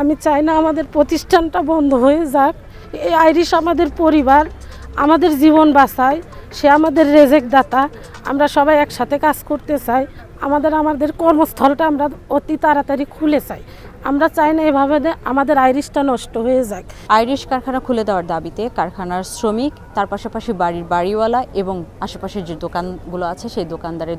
আমি চাই না আমাদের প্রতিষ্ঠানটা বন্ধ হয়ে যাক। এই আইরিশ আমাদের পরিবার, আমাদের জীবন বাঁচায়, সে আমাদের রেজেক দাতা। আমরা সবাই একসাথে কাজ করতে চাই। আমাদের কর্মস্থলটা আমরা অতি তাড়াতাড়ি খুলে চাই। আমরা চাই না এভাবে আমাদের আইরিশটা নষ্ট হয়ে যাক। আইরিশ কারখানা খুলে দেওয়ার দাবিতে কারখানার শ্রমিক, তার পাশাপাশি বাড়িওয়ালা এবং আশেপাশের যে দোকানগুলো আছে সেই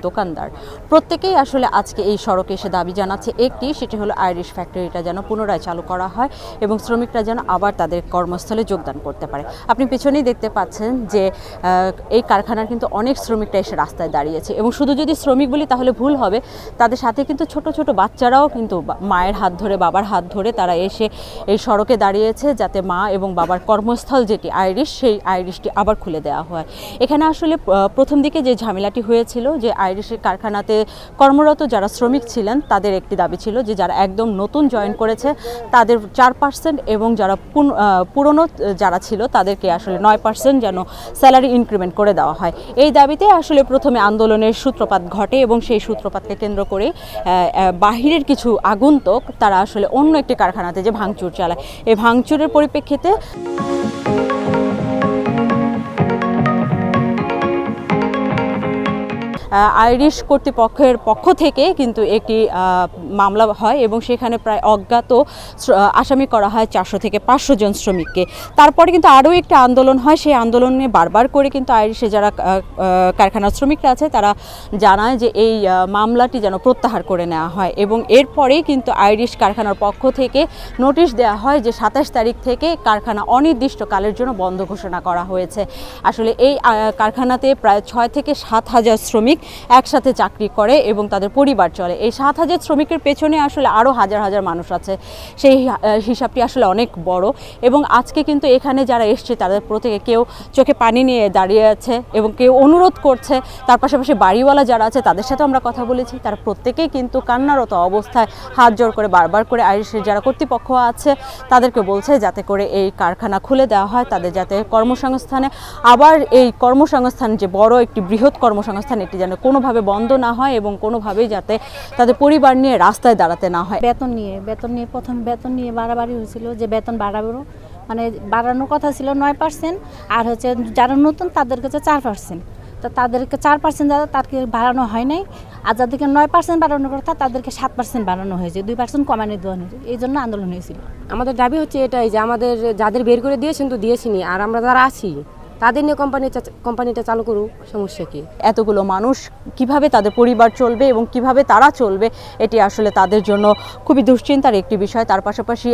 দোকানদার প্রত্যেকেই আসলে আজকে এই সড়কে এসে দাবি জানাচ্ছে একটি, সেটি হলো আইরিশ ফ্যাক্টরিটা যেন পুনরায় চালু করা হয় এবং শ্রমিকরা যেন আবার তাদের কর্মস্থলে যোগদান করতে পারে। আপনি পেছনেই দেখতে পাচ্ছেন যে এই কারখানার কিন্তু অনেক শ্রমিকরা এসে রাস্তায় দাঁড়িয়েছে এবং শুধু যদি শ্রমিক বলি তাহলে ভুল হবে, তাদের সাথে কিন্তু ছোট ছোট বাচ্চারাও কিন্তু মায়ের হাত ধরে, বাবার হাত ধরে তারা এসে এই সড়কে দাঁড়িয়েছে যাতে মা এবং বাবার কর্মস্থল যেটি আইরিশ, সেই আইরিশটি আবার খুলে দেওয়া হয়। এখানে আসলে প্রথম দিকে যে ঝামেলাটি হয়েছিল যে আইরিশের কারখানাতে কর্মরত যারা শ্রমিক ছিলেন তাদের একটি দাবি ছিল যে যারা একদম নতুন জয়েন করেছে তাদের 4% এবং যারা পুরনো যারা ছিল তাদেরকে আসলে 9% যেন স্যালারি ইনক্রিমেন্ট করে দেওয়া হয়। এই দাবিতে আসলে প্রথমে আন্দোলনের সূত্রপাত ঘটে এবং সেই সূত্রপাতকে কেন্দ্র করে বাহিরের কিছু আগন্তুক তারা আসলে অন্য একটি কারখানাতে যে ভাঙচুর চালায়। এই ভাঙচুরের পরিপ্রেক্ষিতে আইরিশ কর্তৃপক্ষের পক্ষ থেকে কিন্তু একটি মামলা হয় এবং সেখানে প্রায় অজ্ঞাত আসামি করা হয় 400 থেকে 500 জন শ্রমিককে। তারপরে কিন্তু আরও একটা আন্দোলন হয়, সেই আন্দোলনে বারবার করে কিন্তু আইরিশে যারা কারখানার শ্রমিকরা আছে তারা জানায় যে এই মামলাটি যেন প্রত্যাহার করে নেওয়া হয় এবং এরপরেই কিন্তু আইরিশ কারখানার পক্ষ থেকে নোটিশ দেওয়া হয় যে 27 তারিখ থেকে কারখানা অনির্দিষ্টকালের জন্য বন্ধ ঘোষণা করা হয়েছে। আসলে এই কারখানাতে প্রায় 6 থেকে 7 হাজার শ্রমিক একসাথে চাকরি করে এবং তাদের পরিবার চলে। এই 7 হাজার শ্রমিকের পেছনে আসলে আরও হাজার হাজার মানুষ আছে, সেই হিসাবটি আসলে অনেক বড়। এবং আজকে কিন্তু এখানে যারা এসছে তাদের প্রত্যেকে কেউ চোখে পানি নিয়ে দাঁড়িয়ে আছে এবং কেউ অনুরোধ করছে। তার পাশাপাশি বাড়িওয়ালা যারা আছে তাদের সাথেও আমরা কথা বলেছি, তারা প্রত্যেকেই কিন্তু কান্নারত অবস্থায় হাত জোড় করে বারবার করে আইরিশের যারা কর্তৃপক্ষ আছে তাদেরকে বলছে যাতে করে এই কারখানা খুলে দেওয়া হয়, তাদের যাতে কর্মসংস্থানে আবার এই কর্মসংস্থান যে বড় একটি বৃহৎ কর্মসংস্থান এটি যেন কোনোভাবে বন্ধ না হয় এবং কোনোভাবেই যাতে তাদের পরিবার নিয়ে রাস্তায় দাঁড়াতে না হয়। বেতন নিয়ে প্রথম বেতন নিয়ে বাড়াবাড়ি হয়েছিল যে বেতন বাড়াবো, মানে বাড়ানোর কথা ছিল 9% আর হচ্ছে যারা নতুন তাদের কাছে 4%। তো তাদেরকে 4% যারা তাদেরকে বাড়ানো হয় নাই, আর যাদেরকে 9% বাড়ানোর কথা তাদেরকে 7% বাড়ানো হয়েছে, 2% কমানো দেওয়া হয়েছে। এই জন্য আন্দোলন হয়েছিল। আমাদের দাবি হচ্ছে এটাই যে আমাদের যাদের বের করে দিয়েছেন তো দিয়েছিনি, আর আমরা যারা আছি তাদের নিয়ে কোম্পানিটা চালু করুক, সমস্যা কি? এতগুলো মানুষ কিভাবে তাদের পরিবার চলবে এবং কিভাবে তারা চলবে এটি আসলে তাদের জন্য খুবই দুশ্চিন্তার একটি বিষয়। তার পাশাপাশি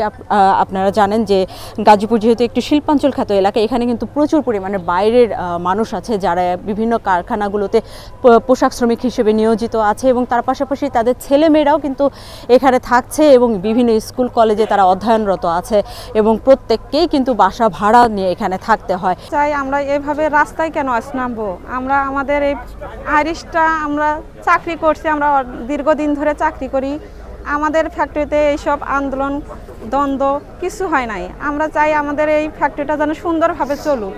আপনারা জানেন যে গাজীপুর যেহেতু একটি শিল্পাঞ্চল খ্যাত এলাকা, এখানে কিন্তু প্রচুর পরিমাণে বাইরের মানুষ আছে যারা বিভিন্ন কারখানাগুলোতে পোশাক শ্রমিক হিসেবে নিয়োজিত আছে এবং তার পাশাপাশি তাদের ছেলেমেয়েরাও কিন্তু এখানে থাকছে এবং বিভিন্ন স্কুল কলেজে তারা অধ্যয়নরত আছে এবং প্রত্যেককেই কিন্তু বাসা ভাড়া নিয়ে এখানে থাকতে হয়। চাই আমরা এভাবে রাস্তায় কেন নামবো? আমরা আমাদের এই আইরিশটা আমরা চাকরি করছি, আমরা দীর্ঘদিন ধরে চাকরি করি। আমাদের ফ্যাক্টরিতে এইসব আন্দোলন দ্বন্দ্ব কিছু হয় নাই। আমরা চাই আমাদের এই ফ্যাক্টরিটা যেন সুন্দরভাবে চলুক।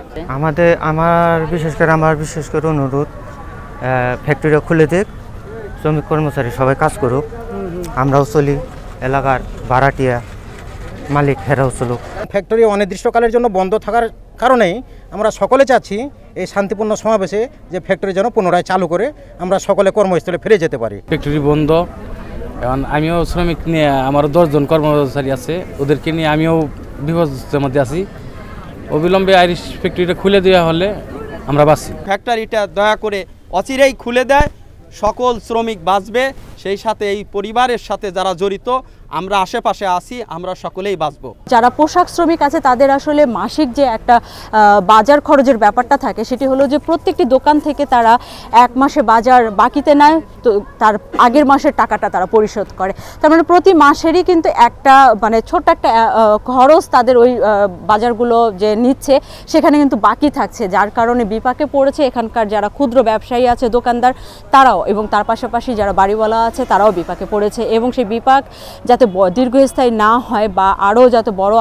আমার বিশেষ করে অনুরোধ, ফ্যাক্টরিটা খুলে দেখ, শ্রমিক কর্মচারী সবাই কাজ করুক, আমরাও চলি, এলাকার ভাড়াটিয়া মালিক হেরাও চলুক। ফ্যাক্টরি অনির্দিষ্টকালের জন্য বন্ধ থাকার কারণেই আমরা সকলে চাচ্ছি এই শান্তিপূর্ণ সমাবেশে যে ফ্যাক্টরি যেন পুনরায় চালু করে আমরা সকলে কর্মস্থলে ফিরে যেতে পারি। ফ্যাক্টরি বন্ধ, এখন আমিও শ্রমিক নিয়ে, আমারও 10 জন কর্মচারী আছে, ওদেরকে নিয়ে আমিও বিপদের মধ্যে আছি। অবিলম্বে আইরিশ ফ্যাক্টরিটা খুলে দেওয়া হলে আমরা বাঁচি। ফ্যাক্টরিটা দয়া করে অচিরেই খুলে দেয়, সকল শ্রমিক বাঁচবে, সেই সাথে এই পরিবারের সাথে যারা জড়িত আমরা আশেপাশে আছি, আমরা সকলেই বাঁচব। যারা পোশাক শ্রমিক আছে তাদের আসলে মাসিক যে একটা বাজার খরচের ব্যাপারটা থাকে সেটি হলো যে প্রত্যেকটি দোকান থেকে তারা 1 মাসে বাজার বাকিতে নেয়, তো তার আগের মাসের টাকাটা তারা পরিশোধ করে। তার মানে প্রতি মাসেরই কিন্তু একটা মানে ছোট্ট একটা খরচ তাদের ওই বাজারগুলো যে নিচ্ছে সেখানে কিন্তু বাকি থাকছে, যার কারণে বিপাকে পড়েছে এখানকার যারা ক্ষুদ্র ব্যবসায়ী আছে, দোকানদার, তারাও এবং তার পাশাপাশি যারা বাড়িওয়ালা আছে তারাও বিপাকে পড়েছে এবং সেই বিপাক যাতে যাতে দীর্ঘস্থায়ী না হয় বা আরও যাতে বড়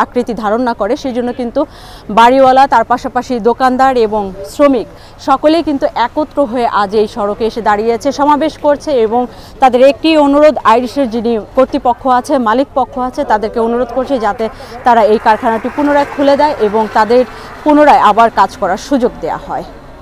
আকৃতি ধারণ না করে, সেই জন্য কিন্তু বাড়িওয়ালা, তার পাশাপাশি দোকানদার এবং শ্রমিক সকলেই কিন্তু একত্র হয়ে আজ এই সড়কে এসে দাঁড়িয়েছে, সমাবেশ করছে এবং তাদের একটি অনুরোধ, আইরিশের যিনি কর্তৃপক্ষ আছে, মালিক পক্ষ আছে, তাদেরকে অনুরোধ করছে যাতে তারা এই কারখানাটি পুনরায় খুলে দেয় এবং তাদের পুনরায় আবার কাজ করার সুযোগ দেওয়া হয়।